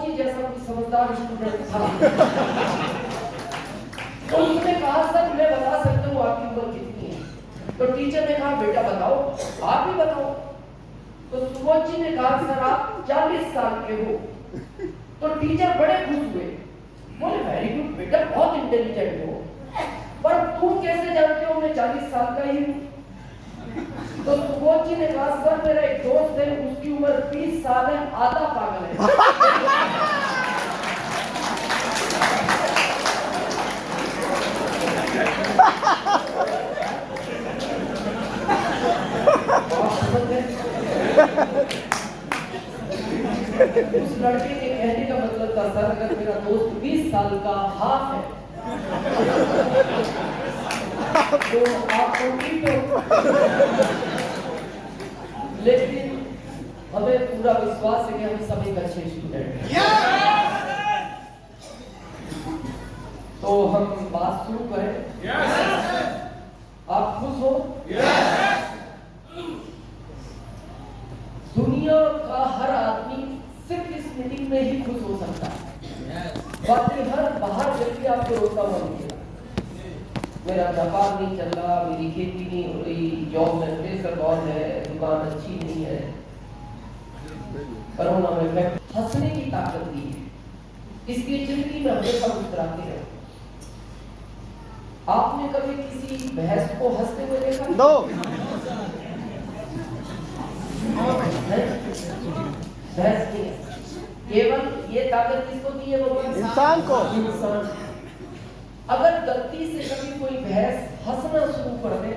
जी जैसा कोई समझदार स्टूडेंट था। तो उसने कहा सर मैं बता सकता हूँ आपकी उम्र कितनी है। तो टीचर ने कहा बेटा बताओ, आप भी बताओ। तो सुबोध जी ने कहा सर आप 40 साल के हो। तो टीचर बड़े खुश हुए, बोले वेरी गुड बेटा, बहुत इंटेलिजेंट हो, पर तुम कैसे जानते हो मैं 40 साल का ही हूँ। तो सुबोध जी ने कहा सर मेरा एक दोस्त है, उसकी उम्र 20 साल है, आधा पागल है। उस लड़के के कहने का मतलब था सर अगर मेरा दोस्त 20 साल का हाफ है तो आप ठीक हो। लेकिन हमें पूरा विश्वास है कि हम सभी अच्छे स्टूडेंट हैं। तो हम बात शुरू करें। आप खुश हो? दुनिया का हर आदमी सिर्फ इस मीटिंग में ही खुश हो सकता है, बाकी हर बाहर व्यक्ति आपको रोकता हुआ मिलेगा। मेरा व्यापार नहीं चल रहा, मेरी खेती नहीं हो रही, जॉब में प्रेशर बहुत है, दुकान अच्छी नहीं है, कोरोना में हंसने की ताकत दी है, इसलिए जिंदगी में हमेशा मुस्कुराते रहो। आपने कभी किसी भैंस को हंसते हुए देखा? नो। भैंस नहीं, केवल ये ताकत किसको दी है भगवान? इंसान को। इंसान। अगर गलती से कभी कोई भैंस हंसना शुरू कर दे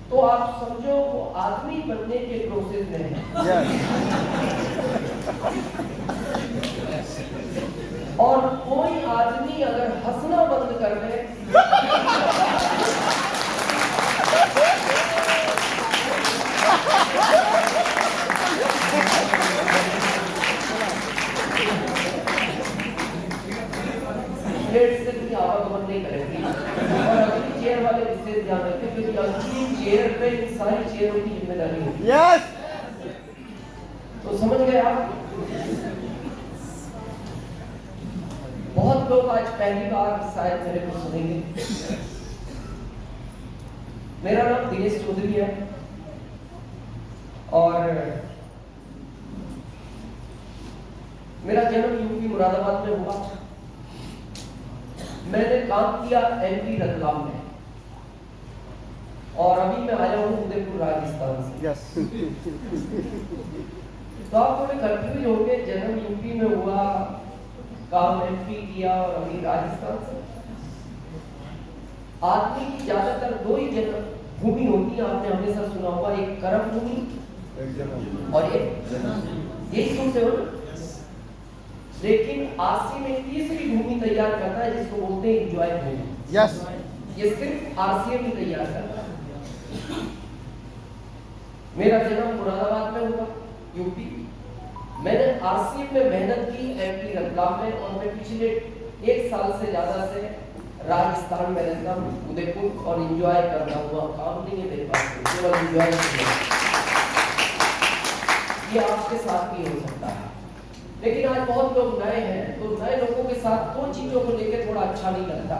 तो आप समझो वो आदमी बनने के प्रोसेस में है। और कोई आदमी अगर हंसना बंद कर दे प्लेट से भी आवागमन नहीं करेंगे। और अगली चेयर वाले विशेष ध्यान रखें क्योंकि अगली चेयर पे इन सारी चेयरों की जिम्मेदारी होगी। यस। तो समझ गए आप? बहुत लोग आज पहली बार शायद मेरे को सुनेंगे। मेरा नाम दिनेश चौधरी है और मेरा जन्म यूपी मुरादाबाद में हुआ। मैंने काम किया एमपी रतलाम में और अभी मैं आया हूँ उदयपुर राजस्थान से। yes. तो आप थोड़े कंफ्यूज होंगे, जन्म यूपी में हुआ, काम एमपी किया और अभी राजस्थान से। आदमी की ज्यादातर दो ही जन्म भूमि होती है, आपने हमेशा सुना होगा, एक कर्म भूमि और एक यही सुनते हो ना। लेकिन आरसी में तीसरी भूमि तैयार करता है जिसको बोलते हैं एंजॉय भूमि। यस। ये सिर्फ आरसीएम ही तैयार करता है। मेरा जन्म मुरादाबाद में हुआ, यूपी। मैंने आरसीएम में मेहनत की एमपी रतलाम में और मैं पिछले 1 साल से ज्यादा से राजस्थान में रहता हूँ, उदयपुर, और एंजॉय करता हुआ। काम नहीं है मेरे पास, केवल एंजॉय करना। ये आपके साथ भी हो सकता है। लेकिन आज बहुत लोग नए हैं, तो नए लोगों के साथ दो चीजों को लेकर थोड़ा अच्छा नहीं लगता।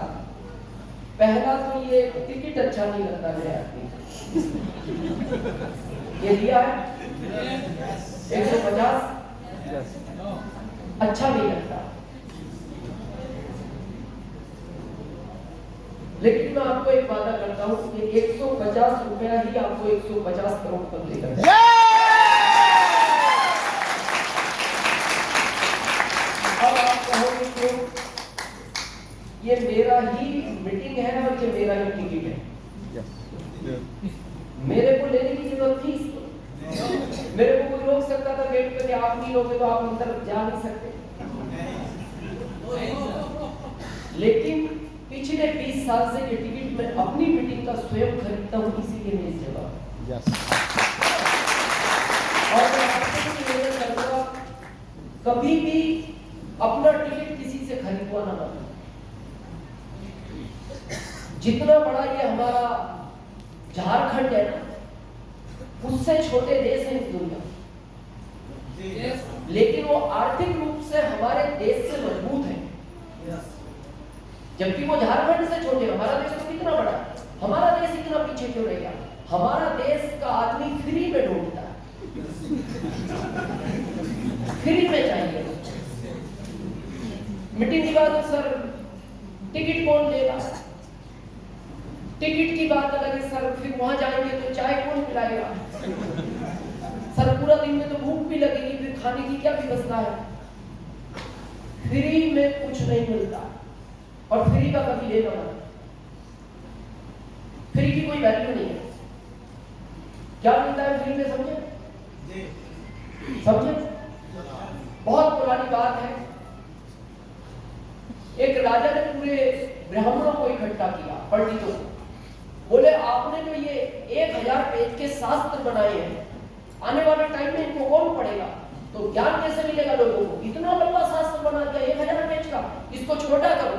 पहला तो ये टिकट अच्छा नहीं लगता मेरे आदमी। ये लिया है 150, अच्छा नहीं लगता। लेकिन मैं आपको एक वादा करता हूँ कि 150 रुपया ही आपको 150 करोड़ तक लेकर ये मेरा ही मीटिंग है और ये मेरा ही टिकट है। मेरे को लेने की जरूरत थी इसको। मेरे को कोई रोक सकता था गेट पे कि आप नहीं लोगे तो आप अंदर जा नहीं सकते। लेकिन पिछले 20 साल से ये टिकट मैं अपनी मीटिंग का स्वयं खरीदता हूँ, इसीलिए मैं इस जगह। और मैं आपसे निवेदन करूंगा, कभी भी अपना टिकट किसी से खरीदवाना ना। जितना बड़ा ये हमारा झारखंड है ना, उससे छोटे देश हैं इस दुनिया। लेकिन वो आर्थिक रूप से हमारे देश से मजबूत है, जबकि वो झारखंड से छोटे। हमारा देश तो कितना बड़ा है, हमारा देश इतना पीछे क्यों रह गया? हमारा देश का आदमी फ्री में ढूंढता है, फ्री में चाहिए। मीटिंग की बात, सर टिकट कौन देगा? टिकट की बात अलग है सर, फिर वहां जाएंगे तो चाय कौन पिलाएगा? सर पूरा दिन में तो भूख भी लगेगी, फिर खाने की क्या व्यवस्था है? फ्री में कुछ नहीं मिलता, और फ्री का कभी लेना मत। फ्री की कोई वैल्यू नहीं है। क्या मिलता है फ्री में, समझे? समझे? बहुत पुरानी बात है। एक राजा ने पूरे ब्राह्मणों को इकट्ठा किया, पंडितों को। बोले आपने जो ये 1000 पेज के शास्त्र बनाए हैं, आने वाले टाइम में इनको कौन पढ़ेगा? तो ज्ञान कैसे मिलेगा लोगों को? इतना लंबा शास्त्र बना दिया 1000 पेज का, इसको छोटा करो।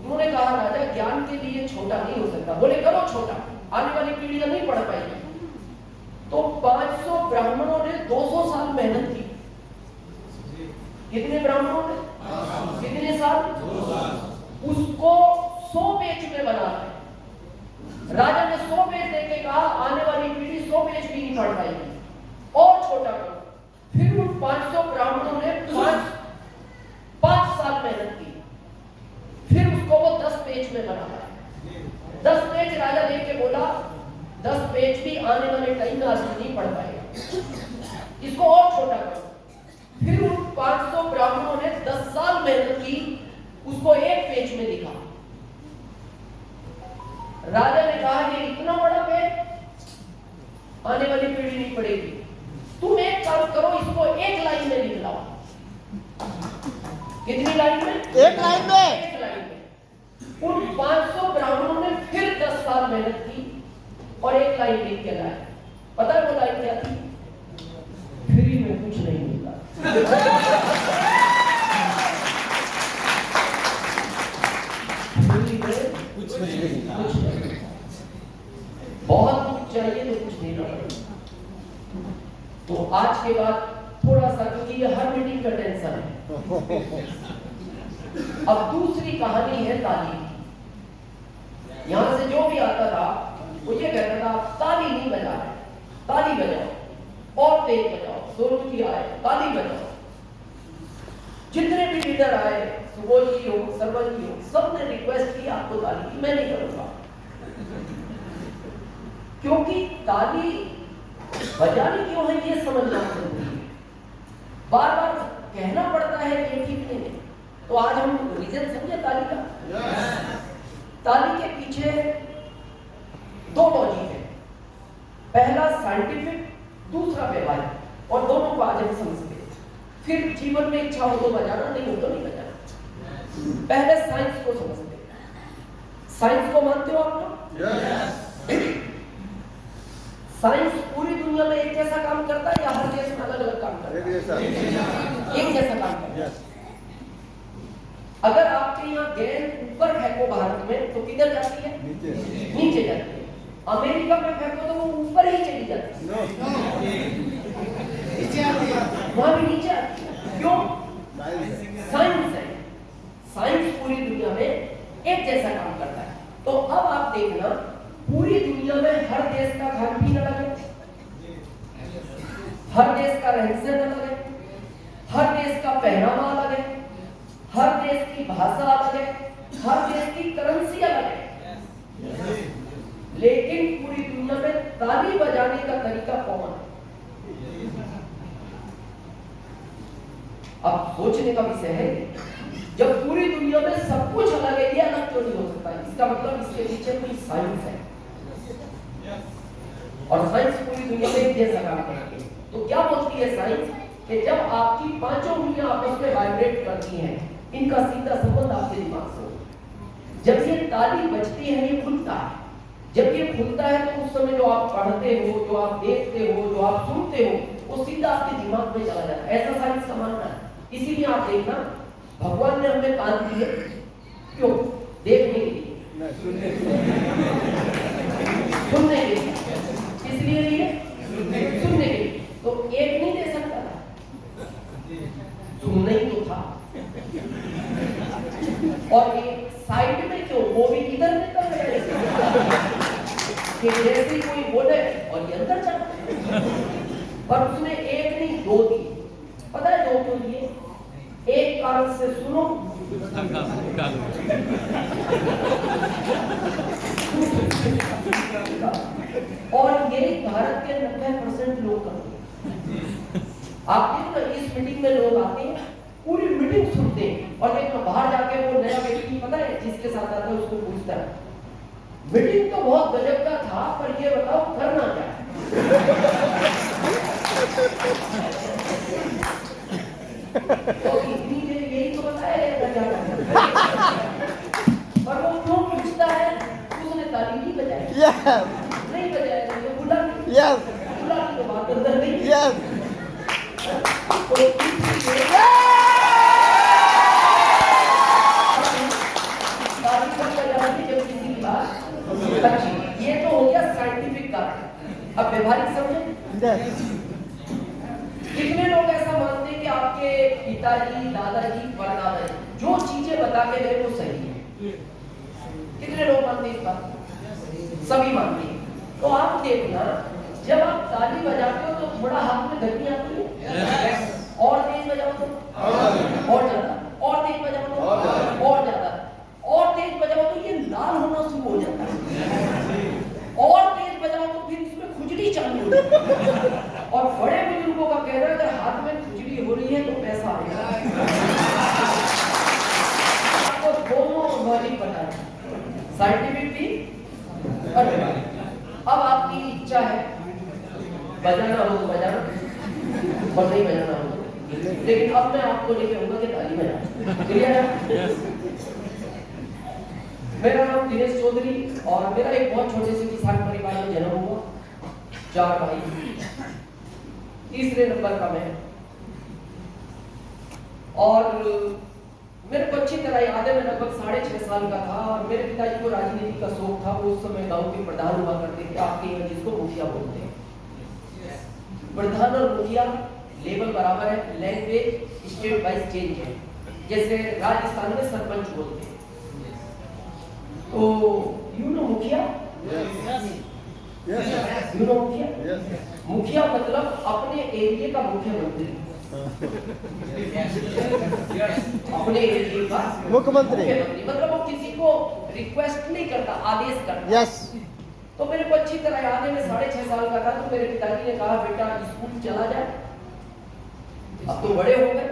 उन्होंने कहा राजा ज्ञान के लिए छोटा नहीं हो सकता। बोले करो छोटा, आने वाली पीढ़ियां नहीं पढ़ पाएगी। तो 500 ब्राह्मणों ने 200 साल मेहनत की। कितने ब्राह्मणों ने? कितने साल? उसको 100 पेज में बनाना है। राजा ने 100 पेज देके कहा आने वाली पीढ़ी 100 पेज भी नहीं पढ़ पाएगी, और छोटा करो। फिर उन 500 ब्राह्मणों ने 5 साल मेहनत की, फिर उसको वो 10 पेज में बनाया। 10 पेज राजा देख के बोला 10 पेज भी आने वाले टाइम में आदमी नहीं पढ़ पाएगा, इसको और छोटा करो। फिर उन 500 ब्राह्मणों ने 10 साल मेहनत की, उसको 1 पेज में लिखा। राजा ने कहा ये इतना बड़ा पेज आने वाली पीढ़ी नहीं पढ़ेगी, तुम एक काम करो, इसको 1 लाइन में लिख लाओ। कितनी लाइन में? 1 लाइन में। 1 लाइन में। उन 500 ब्राह्मणों ने फिर 10 साल मेहनत की और 1 लाइन लिख के लाए। पता है वो लाइन क्या थी? फ्री में कुछ नहीं मिलता। फ्री में कुछ नहीं, बहुत कुछ चाहिए तो कुछ नहीं पड़ेगा। तो आज के बाद थोड़ा सा, क्योंकि ये हर मीटिंग का टेंशन है। अब दूसरी कहानी है ताली की। यहां से जो भी आता था वो ये कहता था ताली नहीं बजा रहे, ताली बजाओ और तेज बजाओ। सोनू जी आए, ताली बजाओ। जितने भी लीडर आए, सुबोध जी हो, सरवन जी हो, सबने रिक्वेस्ट की आपको ताली की। मैं नहीं करूंगा, क्योंकि ताली बजानी क्यों है ये समझना जरूरी है। बार बार कहना पड़ता है ये ठीक नहीं है। तो आज हम रीजन समझे ताली का। ताली के पीछे 2 लॉजिक है, पहला साइंटिफिक, दूसरा व्यवहारिक, और दोनों को आज हम समझते हैं। फिर जीवन में इच्छा हो तो बजाना, नहीं हो तो नहीं बजाना। पहले साइंस को समझते हैं। साइंस को मानते हो आप लोग? साइंस पूरी दुनिया में एक जैसा काम करता है या हर देश में अलग अलग काम करता है? एक जैसा काम करता है। अगर आपके यहाँ गेंद ऊपर फेंको भारत में तो किधर जाती है? नीचे जाती है। अमेरिका में फेंको तो वो ऊपर ही चली जाती है, वहां भी नीचे आती है। क्यों? साइंस है। साइंस पूरी दुनिया में एक जैसा काम करता है। तो अब आप देखना, पूरी दुनिया में हर देश का खान पीन अलग है, हर देश का रहन सहन अलग है, हर देश का पहनावा अलग है, हर देश की भाषा अलग है, हर देश की करेंसी अलग है। लेकिन पूरी दुनिया में ताली बजाने का तरीका कॉमन है। अब सोचने का विषय है, जब पूरी दुनिया में सब कुछ अलग है, ये अलग क्यों नहीं हो सकता? इसका मतलब इसके पीछे कोई साइंस है, और साइंस पूरी दुनिया में एक जैसा काम करती है। तो क्या बोलती है साइंस? कि जब आपकी 5 उंगलियां आपस में वाइब्रेट करती हैं, इनका सीधा संबंध आपके दिमाग से होता है। जब ये ताली बजती है, ये खुलता है। जब ये खुलता है तो उस समय जो आप पढ़ते हो, जो आप देखते हो, जो आप सुनते हो, वो सीधा आपके दिमाग में चला जाता है। ऐसा साइंस का मानना है। इसीलिए आप देखना, भगवान ने हमें कान दिए, क्यों? देखने के लिए, सुनने के लिए। इसलिए लिए सुनने के लिए। तो एक नहीं दे सकता था, सुनना ही तो था। और एक साइड में क्यों, वो भी किधर निकल रहे कि जैसे ही कोई बोले और ये अंदर चला। पर उसने एक नहीं दो दिए। पता है दो क्यों दिए? एक कारण से सुनो, और यही भारत के 90% लोग करते हैं। आप देखो ना, इस मीटिंग में लोग आते हैं, पूरी मीटिंग सुनते हैं, और देखो बाहर जाके वो नया व्यक्ति पता है जिसके साथ आता है उसको पूछता है, मीटिंग तो बहुत गजब का था, पर ये बताओ करना क्या है? तो इतनी देर यही तो बताया क्या करना है। पर वो क्यों पूछता है? उसने ताली नहीं बजाई। नहीं बजाया तो बुला बुला की तो बात अंदर नहीं। अच्छी, ये तो हो गया साइंटिफिक कारण। अब व्यवहारिक समझे। कितने लोग ऐसा मानते हैं कि आपके पिताजी, दादाजी, परदादाजी जो चीजें बता के गए वो सही है? कितने लोग मानते हैं इस बात? सभी मानते हैं। तो आप देखना, जब आप ताली बजाते हो तो थोड़ा हाथ में गति आती है, और तेज बजाओ तो और ज्यादा, और तेज बजाओ तो और ज्यादा, और तेज बजाओ तो ये लाल होना शुरू हो जाता है, और तेज बजाओ तो फिर इसमें खुजली चालू हो जाती है। और बड़े बुजुर्गों का कहना है अगर हाथ में खुजली हो रही है तो पैसा आएगा। आपको दोनों लॉजिक पता है, साइंटिफिक भी और व्यवहारिक। अब आपकी इच्छा है बजाना हो तो बजाना, और नहीं बजाना हो तो, लेकिन अब मैं आपको लेके आऊंगा कि ताली बजाना। क्लियर है? मेरा नाम दिनेश चौधरी, और मेरा एक बहुत छोटे से किसान परिवार में जन्म हुआ। 4 भाई, तीसरे नंबर का मैं। और मेरे को अच्छी तरह याद है, मैं लगभग 6.5 साल का था, और मेरे पिताजी को राजनीति का शौक था। वो उस समय गांव के प्रधान हुआ करते थे, आपके यहाँ जिसको मुखिया बोलते हैं। प्रधान और मुखिया लेवल बराबर है, लैंग्वेज स्टेट वाइज चेंज है। जैसे राजस्थान में सरपंच बोलते हैं, तो यू नो मुखिया, यू नो मुखिया, मुखिया मतलब अपने एरिया का मुख्यमंत्री, अपने एरिया का मुख्यमंत्री, मतलब वो किसी को रिक्वेस्ट नहीं करता, आदेश करता। यस। तो मेरे को अच्छी तरह याद है, मैं 6.5 साल का था, तो मेरे पिताजी ने कहा बेटा स्कूल चला जाए, अब तो बड़े हो गए।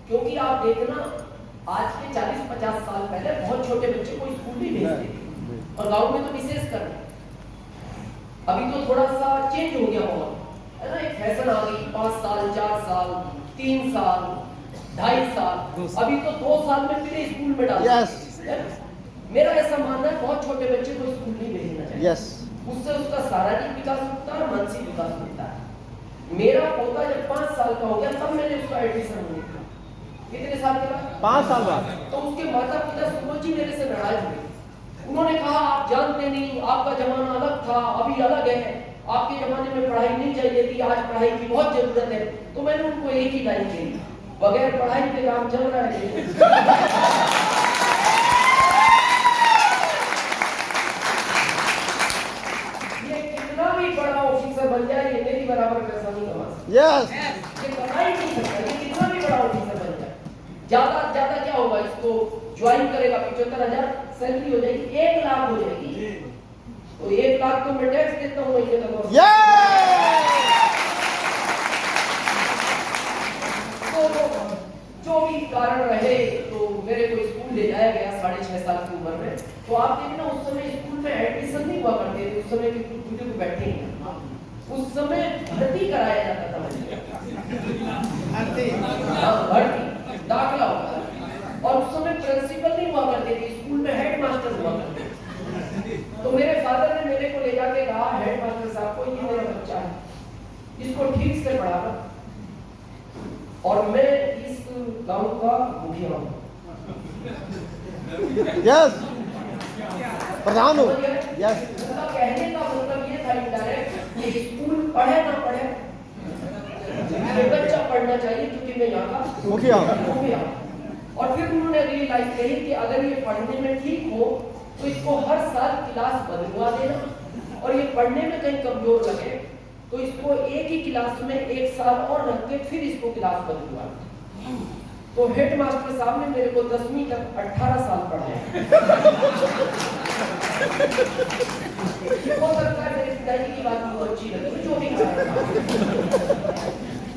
क्योंकि आप देखना, आज के 40-50 साल पहले बहुत छोटे बच्चे को स्कूल नहीं भेजते थे, और गांव में तो विशेष कर। अभी तो थोड़ा सा चेंज हो गया माहौल, है ना, एक फैशन आ गई, 5 साल, 4 साल, 3 साल, 2.5 साल, अभी तो 2 साल में फिर स्कूल में डाल। मेरा ऐसा मानना है बहुत छोटे बच्चे को स्कूल नहीं भेजना चाहिए। उससे उसका शारीरिक विकास होता है, मानसिक विकास होता है। मेरा पोता जब 5 साल का हो गया तब मैंने उसका एडमिशन लिया। कितने साल के बाद? 5 साल बाद। तो उसके माता पिता सुबोध जी मेरे से नाराज हुए। उन्होंने कहा आप जानते नहीं, आपका जमाना अलग था, अभी अलग है, आपके जमाने में पढ़ाई नहीं चाहिए थी, आज पढ़ाई की बहुत जरूरत है। तो मैंने उनको एक ही लाइन कही, बगैर पढ़ाई के काम चल रहा है। बड़ा ऑफिसर बन जाए, ये मेरी बराबर पैसा नहीं कमा सकता। यस। ये कमा ही नहीं सकता, ये कितना भी बड़ा ऑफिसर बन जाए। ज्यादा ज्यादा क्या होगा, इसको ज्वाइन करेगा, 75,000 सैलरी हो जाएगी, 1 लाख हो जाएगी। तो 1 लाख तो मैं टैक्स देता हूँ महीने का। तो जो भी कारण रहे, तो मेरे को स्कूल ले जाया गया 6.5 साल की उम्र में। तो आप देखना, उस समय स्कूल में एडमिशन नहीं हुआ करते थे, उस समय के बुजुर्ग बैठे हैं, उस समय भर्ती कराया जाता था। भर्ती दाखिला होता था, और उस समय प्रिंसिपल नहीं हुआ करते थे, स्कूल में हेड मास्टर हुआ करते थे। तो मेरे फादर ने मेरे को ले जाके कहा, हेड मास्टर साहब को, ये मेरा बच्चा है, इसको ठीक से पढ़ाना, और मैं इस गांव का मुखिया हूँ। यस, प्रधान हो। यस। उनका कहने का मतलब ये था इंडायरेक्ट, ये स्कूल पढ़े ना पढ़े, ये बच्चा पढ़ना चाहिए क्योंकि मैं यहाँ का मुखिया। और फिर उन्होंने अगली लाइन कही कि अगर ये पढ़ने में ठीक हो तो इसको हर साल क्लास बदलवा देना, और ये पढ़ने में कहीं कमजोर लगे तो इसको एक ही क्लास में 1 साल और रख के फिर इसको क्लास बदलवा। तो हेड मास्टर साहब ने मेरे को 10वीं तक 18 साल पढ़ाया। हो सकता है मेरे पिताजी की बात बहुत अच्छी लगी, जो भी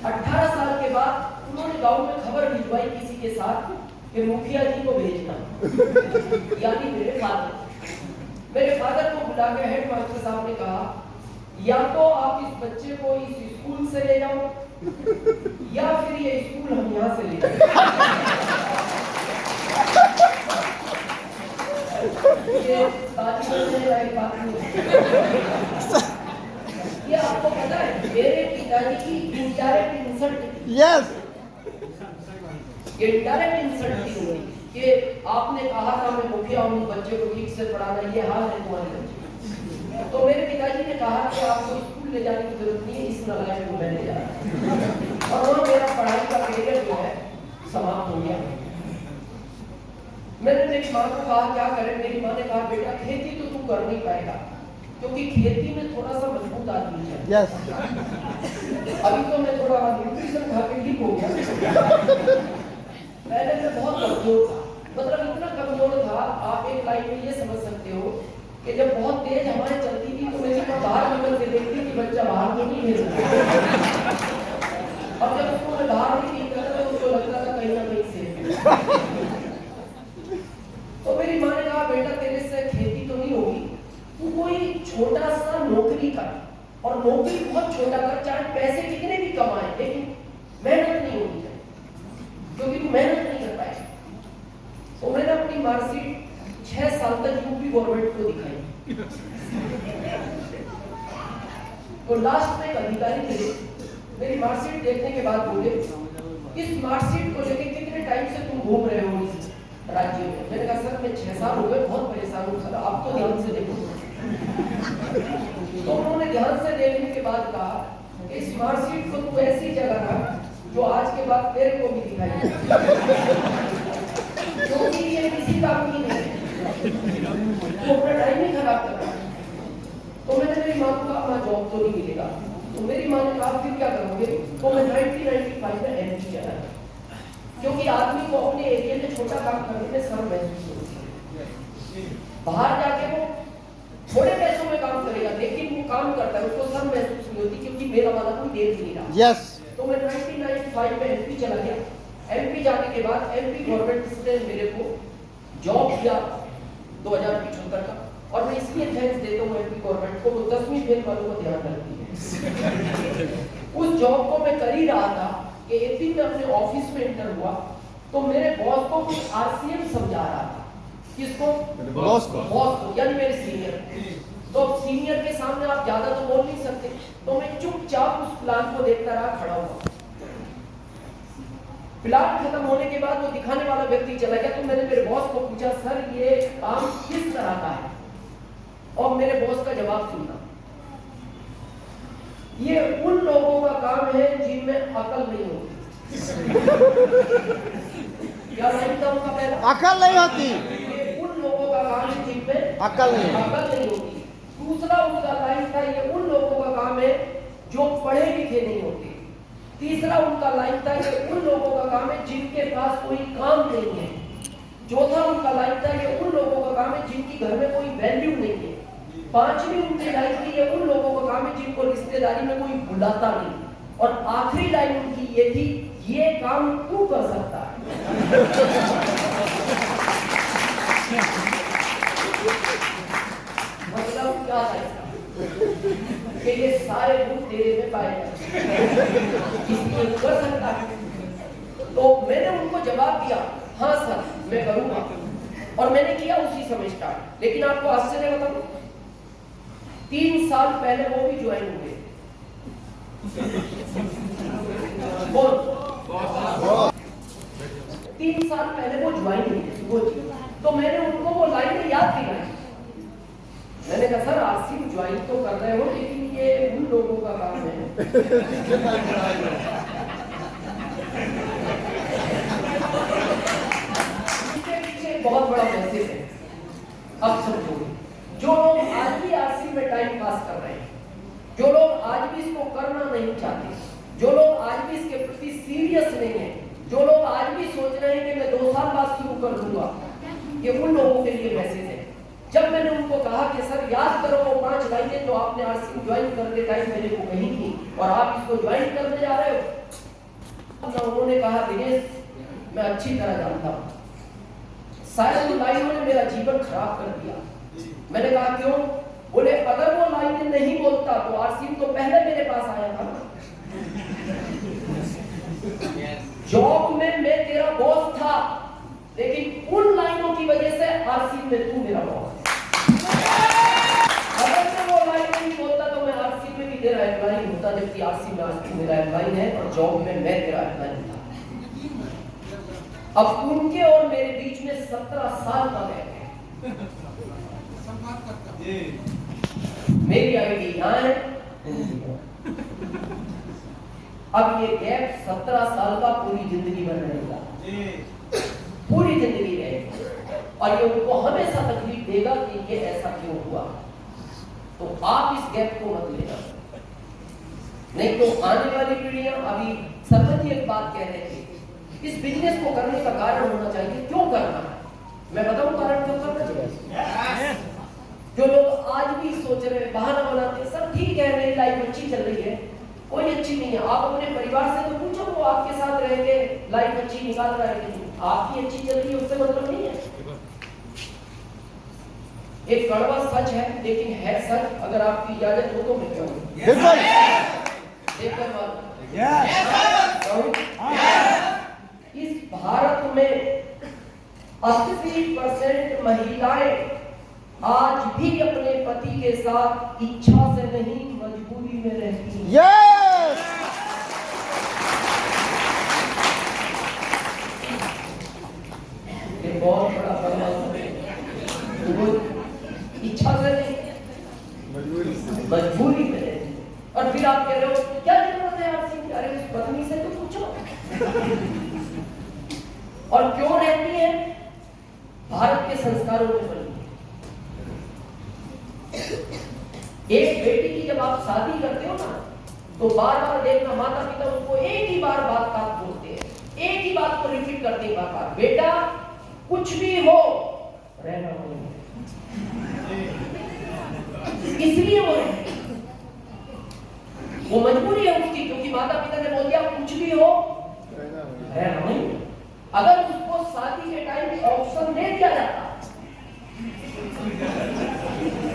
18 साल के बाद उन्होंने गांव में खबर भिजवाई किसी के साथ कि मुखिया जी को भेजना, यानी मेरे फादर को बुला के हेड मास्टर साहब ने कहा, या तो आप इस बच्चे को इस स्कूल से ले जाओ या फिर ये स्कूल हम यहाँ से ले जाएं। ये बात नहीं है। ये आपको पता है मेरे पिताजी की indirect insult, yes, indirect insult थी उनकी कि आपने कहा था मैं मुखिया हूँ, बच्चे को ठीक से पढ़ाना, ये हाल है तुम्हारे बच्चे। तो मेरे पिताजी ने कहा कि आपको स्कूल ले जाने की जरूरत नहीं है, इस नालायक को मैं ले जा रहा हूं। और वहाँ मेरा पढ़ाई का करियर जो है समाप्त हो गया। मैंने मेरी माँ को कहा क्या करें, मेरी माँ ने कहा बेटा खेती तो तू कर नहीं पाएगा क्योंकि खेती में थोड़ा सा मजबूत आदमी है। यस, अभी तो मैं थोड़ा न्यूट्रिशन खा के ठीक हो गया, पहले मैं बहुत कमजोर था, मतलब इतना कमजोर था आप एक लाइन में ये समझ सकते हो कि जब बहुत तेज हवाएं चलती थी तो मेरी माँ बाहर निकल के देखती कि बच्चा बाहर तो नहीं भेज रहा, और जब उसको मैं बाहर नहीं निकलता तो उसको लगता था कहीं ना कहीं सेफ। तो मेरी माँ ने कहा बेटा तेरे से खेती तो नहीं होगी, तू कोई छोटा सा नौकरी कर, और नौकरी बहुत छोटा कर, चाहे पैसे कितने भी कमाए लेकिन मेहनत नहीं होनी चाहिए क्योंकि तू मेहनत नहीं कर पाएगा। तो मैंने अपनी मार्कशीट 6 साल तक यूपी गवर्नमेंट को दिखाई। तो लास्ट में एक अधिकारी थे, मेरी मार्कशीट देखने के बाद बोले इस मार्कशीट को लेके कितने टाइम से तुम घूम रहे हो इस राज्य में? मैंने कहा सर मैं 6 साल हो गए, बहुत परेशान हूँ सर, आप तो ध्यान से देखो। तो उन्होंने ध्यान से देखने के बाद कहा कि इस मार्कशीट को तू ऐसी जगह रख जो आज के बाद तेरे को भी दिखाई, क्योंकि ये किसी काम की नहीं है, तो अपना टाइम ही खराब कर रहा है। तो मैंने मेरी माँ को कहा जॉब तो नहीं मिलेगा, तो मेरी माँ ने कहा फिर क्या करोगे? तो मैं 1995 में एमपी चला गया, क्योंकि आदमी को अपने एरिया में छोटा काम करने में शर्म महसूस होती है। बाहर जाके वो थोड़े पैसों में काम करेगा लेकिन वो काम करता है, उसको शर्म महसूस नहीं होती क्योंकि मेरा वाला कोई देख नहीं रहा। यस, तो मैं 1995 में एमपी चला गया। एमपी जाने के बाद एमपी गवर्नमेंट ने मेरे को जॉब दिया 2075 का, और मैं इसलिए थैंक्स देता हूँ एमपी गवर्नमेंट को, वो 10वीं फेल वालों को ध्यान रखती है। उस जॉब को मैं कर ही रहा था कि एक दिन मैं अपने ऑफिस में एंटर हुआ तो मेरे बॉस को कुछ आरसीएम समझा रहा था। किसको? बॉस को। बॉस को, यानी मेरे सीनियर। तो सीनियर के सामने आप ज्यादा तो बोल नहीं सकते, तो मैं चुपचाप उस प्लान को देखता रहा, खड़ा हुआ। प्लान खत्म होने के बाद वो दिखाने वाला व्यक्ति चला गया, तो मैंने मेरे बॉस को पूछा सर ये काम किस तरह का है, और मेरे बॉस का जवाब सुनना, ये उन लोगों का काम है जिनमें अकल नहीं होती। क्या लाइन था उनका पहला? अकल नहीं होती। ये उन लोगों का काम है जिनमें अकल नहीं होती। दूसरा उनका लाइन था ये उन लोगों का काम है जो पढ़े लिखे नहीं होते। तीसरा उनका लाइन था ये उन लोगों का काम है जिनके पास कोई काम नहीं है। चौथा उनका लाइन था ये उन लोगों का काम है जिनकी घर में कोई वैल्यू नहीं है। पांचवी उनकी लाइन थी ये उन लोगों का काम है जिनको रिश्तेदारी में कोई बुलाता नहीं। और आखिरी लाइन उनकी ये थी ये काम तू कर सकता है। मतलब क्या था कि ये सारे गुण तेरे में पाए जाते इसलिए कर सकता है। तो मैंने उनको जवाब दिया हाँ सर मैं करूंगा, और मैंने किया उसी समय स्टार्ट। लेकिन आपको आश्चर्य बताऊं 3 साल पहले वो भी ज्वाइन हुए। कौन? 3 साल पहले वो ज्वाइन हुए। तो मैंने उनको वो लाइन याद दिलाई। मैंने कहा सर आसिफ ज्वाइन तो कर रहे हो लेकिन ये उन लोगों का काम है अब समझोगे, जो लोग आज भी आरसी में टाइम पास कर रहे हैं, जो लोग आज भी इसको करना नहीं चाहते, जो लोग आज भी इसके प्रति सीरियस नहीं है, जो लोग आज भी सोच रहे हैं कि मैं 2 साल बाद शुरू कर दूंगा, ये उन लोगों के लिए मैसेज है। जब मैंने उनको कहा कि सर याद करो वो 5 लाइनें जो आपने आरसी ज्वाइन करते टाइम मेरे को कही थी और आप इसको ज्वाइन करने जा रहे हो, उन्होंने कहा दिनेश मैं अच्छी तरह जानता हूं, शायद उन लाइनों ने मेरा जीवन खराब कर दिया। मैंने कहा क्यों? बोले अगर वो लाइनें नहीं बोलता तो आरसी तो पहले मेरे पास आया था। जॉब में मैं तेरा बॉस था, लेकिन उन लाइनों की वजह से आरसी में तू मेरा बॉस। अगर मैं वो लाइन नहीं बोलता तो मैं आरसी में भी तेरा एम्प्लॉय होता, जबकि आरसी में आज तू मेरा एम्प्लॉय है और जॉब में मैं तेरा एम्प्लॉय था। अब उनके और मेरे बीच में 17 साल का गैप है। मेरी आईडी यहाँ है, अब ये गैप 17 साल का पूरी जिंदगी भर रहेगा, पूरी जिंदगी रहेगी, और ये उनको हमेशा तकलीफ देगा कि ये ऐसा क्यों हुआ। तो आप इस गैप को मत लेना, नहीं तो आने वाली पीढ़ियां, अभी सरपंच जी एक बात कह रहे थे, इस बिजनेस को करने का कारण होना चाहिए, क्यों करना है? मैं बताऊं कारण क्यों करना चाहिए। जो लोग आज भी सोच रहे हैं, बहाना बनाते हैं, सब ठीक है मेरी लाइफ अच्छी चल रही है, कोई अच्छी नहीं है। आप अपने परिवार से तो पूछो, वो आपके साथ रह के लाइफ अच्छी निकाल रहा है कि नहीं, आपकी अच्छी चल रही है उससे मतलब नहीं है। एक कड़वा सच है लेकिन है सच, अगर आपकी इजाजत हो तो मैं कहूँ इस भारत में 80% महिलाएं आज भी अपने पति के साथ इच्छा से नहीं मजबूरी में रहती हैं। yes! ये बहुत बड़ा परिणाम है, इच्छा से नहीं मजबूरी में रहती है। और फिर आप कह रहे हो क्या जरूरत है आपसे? अरे उस पत्नी से तो पूछो। और क्यों रहती है? भारत के संस्कारों में बनी। एक बेटी की जब आप शादी करते हो ना, तो बार बार देखना माता पिता उसको एक ही बार बात बोलते हैं, एक ही बात को रिपीट करते हैं बार बार, बेटा कुछ भी हो रहना नहीं। इसलिए वो मजबूरी है उसकी, क्योंकि माता पिता ने बोल दिया कुछ भी हो रहना नहीं। अगर उसको शादी के टाइम ऑप्शन दे दिया जाता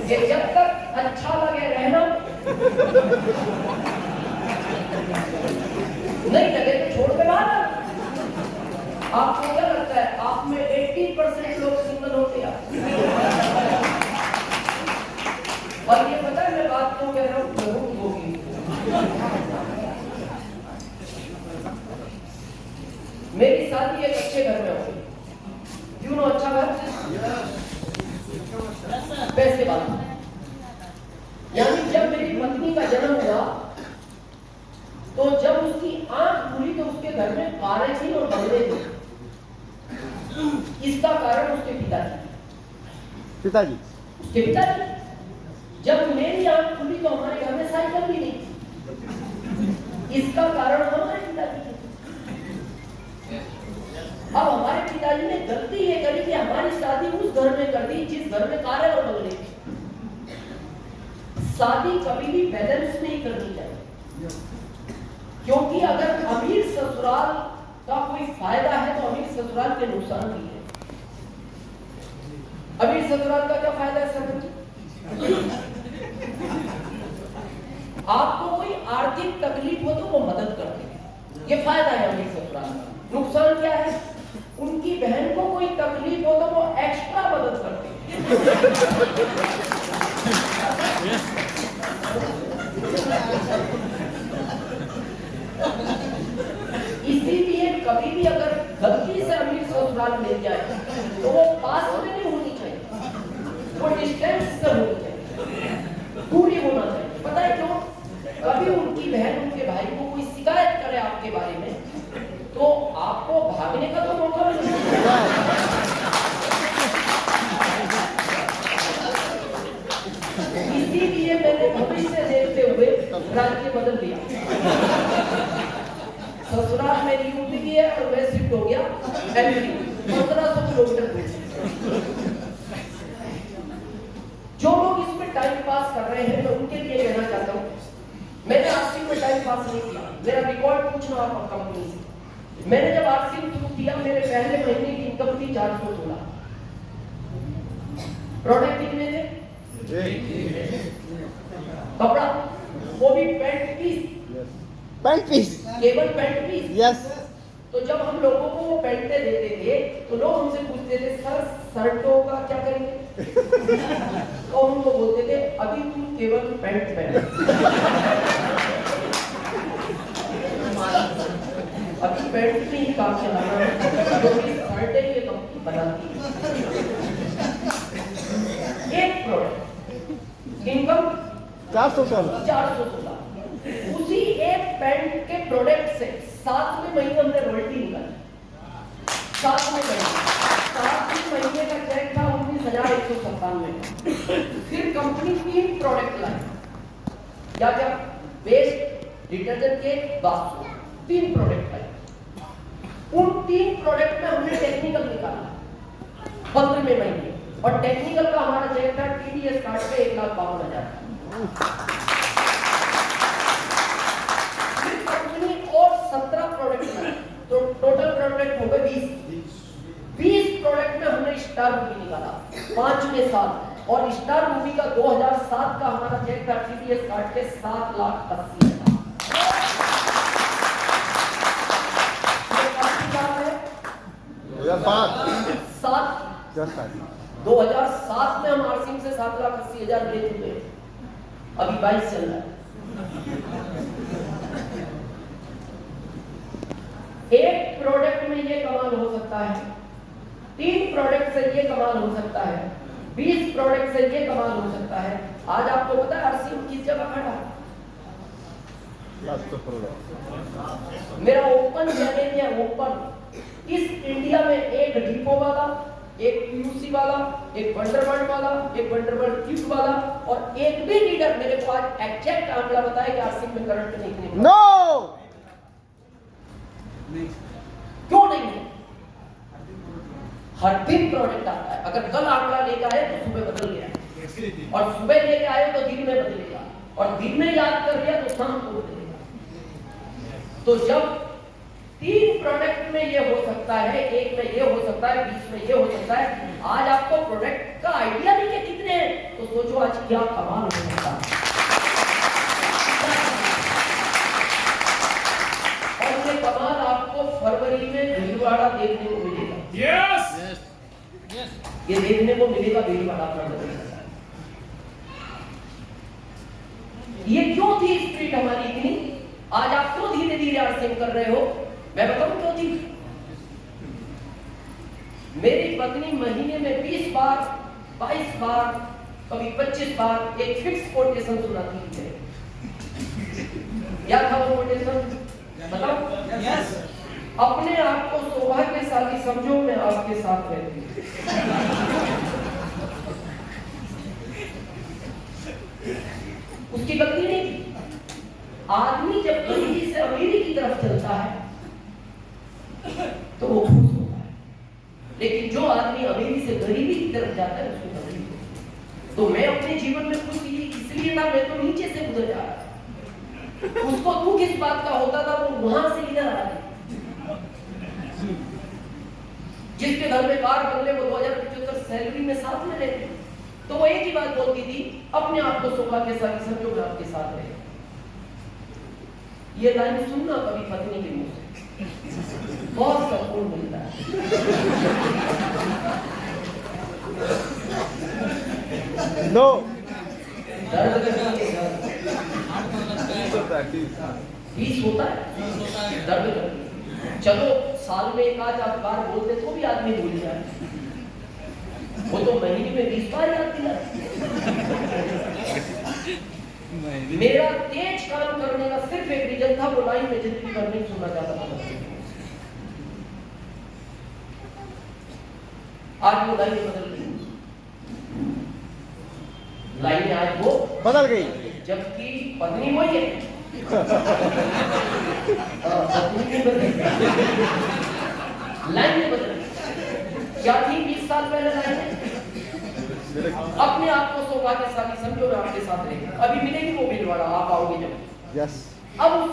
कि जब तक अच्छा लगे रहना, नहीं लगे तो छोड़ के भागना। आपको क्या लगता है आप में 80% लोग सिंगल होते हैं? और ये पता है मैं बात क्यों कह रहा हूँ? मेरी शादी एक अच्छे घर में हुई, क्यों ना अच्छा घर? पैसे वाला। यानी जब मेरी पत्नी का जन्म हुआ तो जब उसकी आंख खुली तो उसके घर में कारें थी और बंगले थे। इसका कारण उसके पिताजी उसके पिताजी। जब मेरी आंख खुली तो हमारे घर में साइकिल भी नहीं थी। इसका कारण हमारे पिताजी। अब हमारे पिताजी ने गलती ये करी कि हमारी शादी उस घर में कर दी जिस घर में कारें और बंगले थे। शादी कभी भी बैलेंस नहीं करनी चाहिए, क्योंकि अगर अमीर ससुराल का कोई फायदा है तो अमीर ससुराल के नुकसान भी है। अमीर ससुराल का क्या फायदा है सर? आपको कोई आर्थिक तकलीफ हो तो वो मदद करते हैं, ये फायदा है अमीर ससुराल का। नुकसान क्या है? उनकी बहन को कोई तकलीफ हो तो वो एक्स्ट्रा मदद करते हैं। इसीलिए कभी भी अगर गलती से अमीर ससुराल मिल जाए तो वो पास में नहीं होनी चाहिए, वो डिस्टेंस से होनी चाहिए, दूरी होना चाहिए। पता है क्यों? कभी उनकी बहन उनके भाई को कोई शिकायत करे आपके बारे में तो आपको भागने का तो मौका मिलेगा। ब्रांच के बदल दिया। ससुराल में यूपी है और वह शिफ्ट हो गया एमपी, 1500 किलोमीटर दूर। जो लोग इसमें टाइम पास कर रहे हैं, मैं उनके लिए कहना चाहता हूँ, मैंने आरसी में टाइम पास नहीं किया। मेरा रिकॉर्ड पूछना आप कंपनी से। मैंने जब आरसी शुरू किया, मेरे पहले महीने की इनकम थी 416। प्रोडक्ट कितने थे? कपड़ा, वो भी पैंट पीस, केवल पैंट पीस। यस। तो जब हम लोगों को वो पैंटे देते थे, तो लोग हमसे पूछते थे, सर शर्टों का क्या करेंगे? तो हम उनको बोलते थे, अभी तुम केवल पैंट पहनो, अभी पैंट में ही काम चलाना है, क्योंकि शर्टें ये कंपनी बनाती है। एक प्रोडक्ट इनकम 416। उसी एक पैंट के प्रोडक्ट से 7वें महीने हमने रॉयल्टी निकाली। 7वें महीने का चेक था 19,197। फिर कंपनी 3 प्रोडक्ट लाई। क्या क्या? वेस्ट डिटर्जेंट के बाथरूम, 3 प्रोडक्ट लाई। उन 3 प्रोडक्ट में हमने टेक्निकल निकाला 15वें महीने, और टेक्निकल का हमारा चेक था टीडीएस कार्ड पे 1,52,000। और 17 प्रोडक्ट में, तो टोटल प्रोडक्ट हो गए 20 प्रोडक्ट में हमने स्टार मूवी निकाला 5वें साल, और स्टार मूवी का 2007 का हमारा चेक था टीडीएस कार्ड के 7,80,000। ये काफी साल है 2007 में हम आरसीएम से 7,80,000 ले चुके हैं। अभी 22 चल रहा है। एक प्रोडक्ट में ये कमाल हो सकता है, 3 प्रोडक्ट से ये कमाल हो सकता है, 20 प्रोडक्ट से ये कमाल हो सकता है। आज आपको पता है आरसीएम किस जगह खड़ा है? मेरा ओपन चैलेंज है, ओपन। इस इंडिया में एक डिपो वाला, एक पीयूसी वाला, एक वंडरबर्ड वाला, एक वंडरबर्ड गिफ्ट वाला, और एक भी लीडर मेरे को आज एग्जैक्ट आंकड़ा बताए कि आरसीएम में करंट नहीं है। नो, क्यों नहीं है? हर दिन प्रोडक्ट आता है। अगर कल आंकड़ा लेकर आए तो सुबह बदल गया, और सुबह लेके आए तो दिन में बदलेगा, और दिन में याद कर लिया तो शाम को बदलेगा। तो जब 3 प्रोडक्ट में ये हो सकता है, एक में ये हो सकता है, 20 में ये हो सकता है, आज आपको प्रोडक्ट का आइडिया नहीं कि कितने हैं, तो सोचो आज क्या कमाल हो सकता है। और ये कमाल आपको फरवरी में भीलवाड़ा देखने को मिलेगा। यस, ये देखने को मिलेगा भीलवाड़ा फरवरी। ये क्यों थी स्पीड हमारी इतनी? आज आप क्यों धीरे धीरे आरसीएम कर रहे हो? मैं बताऊं क्यों थी? मेरी पत्नी महीने में 20 बार, 22 बार, कभी 25 बार एक फिक्स कोटेशन सुनाती है। क्या था वो कोटेशन? बताओ। यस। अपने आप को सौभाग्यशाली समझो, मैं आपके साथ रहती हूँ। उसकी गलती नहीं थी। आदमी जब गरीबी से अमीरी की तरफ चलता है तो वो खुश होता है, लेकिन जो आदमी अमीरी से गरीबी की तरफ जाता है उसको तकलीफ होती है। तो मैं अपने जीवन में खुश इसलिए था, मैं तो नीचे से गुजर जा रहा था। उसको दुख इस बात का होता था वो वहां से इधर आ गया। जिसके घर में कार बंगले वो 2075 सैलरी में साथ में रहते, तो वो एक ही बात बोलती थी, अपने आप को सौभाग्यशाली समझो, मैं आपके साथ रहे। ये लाइन सुनना कभी पत्नी के मुंह से, बहुत सुकून मिलता है। नो, दर्द करती है, पीस होता है, दर्द करती है। चलो साल में एक आध बार बोलते तो भी आदमी भूल जाए, वो तो महीने में 20 बार याद दिलाती है। मेरा तेज काम करने का सिर्फ एक रीजन था, वो लाइन में जिंदगी भर नहीं सुनना चाहता था। आज वो लाइन बदल गई, लाइन आज वो बदल गई। जबकि पत्नी वही है। पत्नी नहीं बदली, लाइन नहीं बदली। क्या थी 20 साल पहले लाइन? अपने आप को सौभाग्यशाली समझो, मैं आपके साथ रहेगी। अभी मिलेगी वो बिल वाला, आप आओगे जब। यस। अब